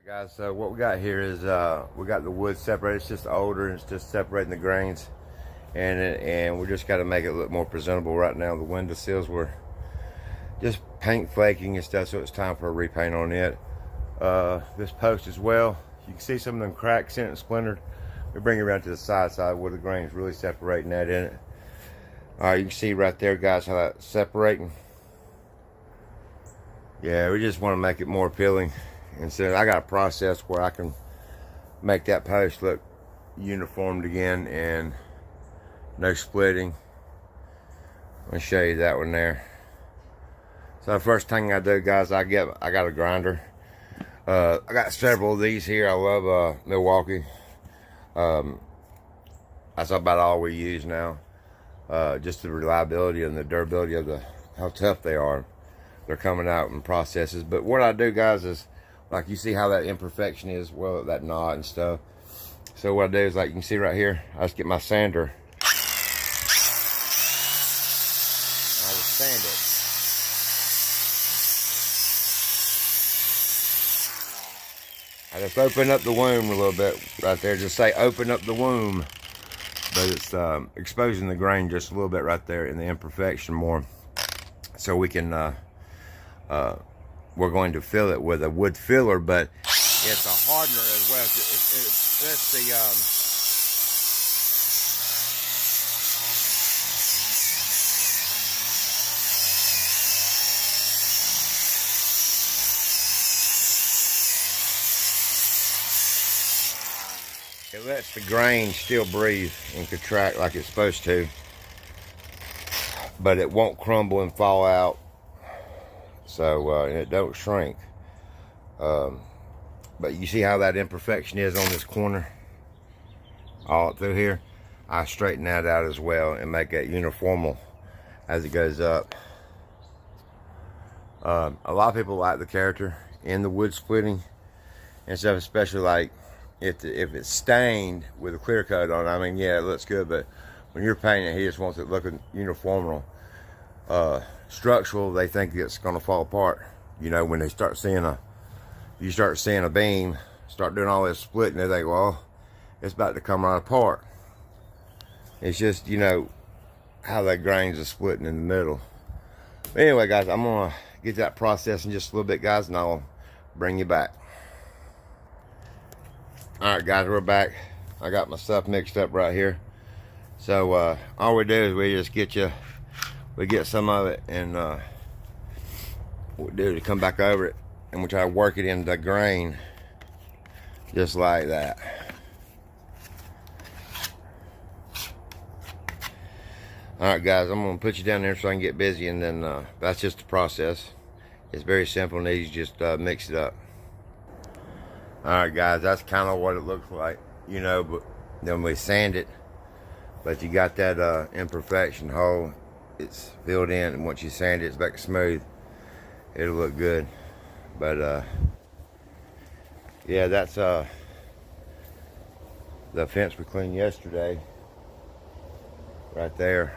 Guys, so what we got here is we got the wood separated. It's just older and it's just separating the grains, and we just got to make it look more presentable. Right now the windowsills were just paint flaking and stuff, so it's time for a repaint on it. This post as well, you can see some of them cracks in it and splintered. We bring it around to the side where the grains really separating that in it. You can see right there, guys, how that's separating. Yeah, we just want to make it more appealing. And so I got a process where I can make that post look uniformed again and no splitting. I'll show you that one there. So the first thing I do, guys, I got a grinder. I got several of these here. I love Milwaukee. That's about all we use now. Just the reliability and the durability of how tough they are. They're coming out in processes. But what I do, guys, is like you see how that imperfection is, well, that knot and stuff. So what I do is, like you can see right here, I just get my sander. I just sand it. I just open up the womb a little bit right there. Just say open up the womb. But it's exposing the grain just a little bit right there in the imperfection more. So we can we're going to fill it with a wood filler, but it's a hardener as well. That's the it lets the grain still breathe and contract like it's supposed to, but it won't crumble and fall out. So and it don't shrink. But you see how that imperfection is on this corner all through here. I straighten that out as well and make that uniformal as it goes up. A lot of people like the character in the wood splitting and stuff, especially like if it's stained with a clear coat on. I mean, yeah, it looks good, but when you're painting it, he just wants it looking uniformal. Structural, they think it's going to fall apart. You know, when they start seeing you start seeing a beam start doing all this splitting, they think, well, it's about to come right apart. It's just, you know, how that grains are splitting in the middle. But anyway, guys, I'm gonna get that process in just a little bit, guys, and I'll bring you back. All right, guys, we're back. I got my stuff mixed up right here. So all we do is we get some of it, and what we do is come back over it, and we try to work it into the grain just like that. All right, guys, I'm gonna put you down there so I can get busy, and then that's just the process. It's very simple and easy. Just mix it up. All right, guys, that's kind of what it looks like, you know. But then we sand it, but you got that imperfection hole. It's filled in, and once you sand it, it's back smooth. It'll look good. But yeah, that's the fence we cleaned yesterday right there.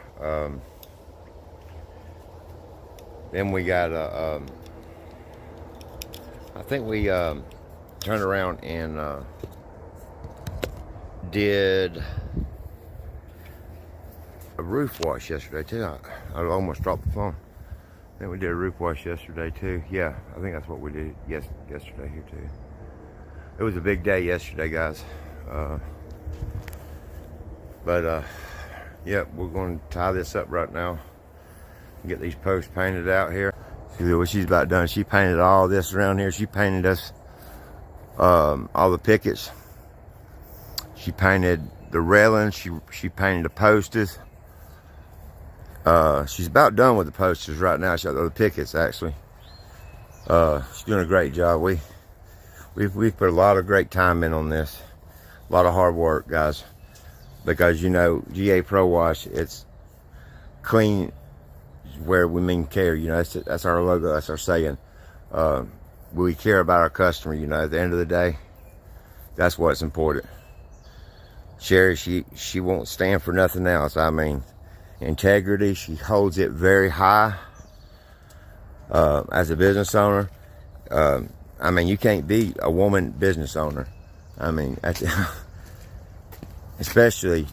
Then we got I think we turned around and did a roof wash yesterday too. I almost dropped the phone. I think we did a roof wash yesterday too. Yeah, I think that's what we did yesterday here too. It was a big day yesterday, guys. Yeah, we're going to tie this up right now and get these posts painted out here. See what she's about done. She painted all this around here. She painted us all the pickets. She painted the railings. She painted the posters. She's about done with the posters right now. The pickets, actually. She's doing a great job. We've put a lot of great time in on this. A lot of hard work, guys. Because, you know, GA-ProWash, it's clean where we mean care. You know, that's our logo. That's our saying. We care about our customer, you know. At the end of the day, that's what's important. Sherry, she won't stand for nothing else. I mean, integrity, she holds it very high. As a business owner, I mean, you can't be a woman business owner. I mean, especially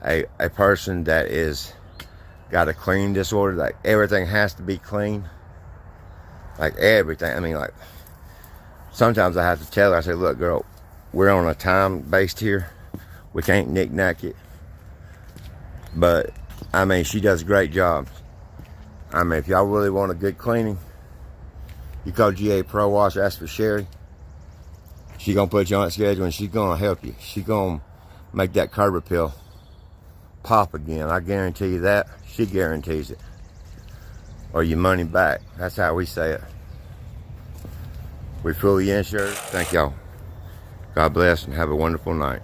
a person that is got a clean disorder. Like, everything has to be clean. Like, everything. I mean, like, sometimes I have to tell her, I say, look, girl, we're on a time based here. We can't knick-knack it. But, I mean, she does a great job. I mean, if y'all really want a good cleaning, you call GA-ProWash, ask for Sherry. She's going to put you on that schedule, and she's going to help you. She's going to make that curb appeal pop again. I guarantee you that. She guarantees it. Or your money back. That's how we say it. We're fully insured. Thank y'all. God bless and have a wonderful night.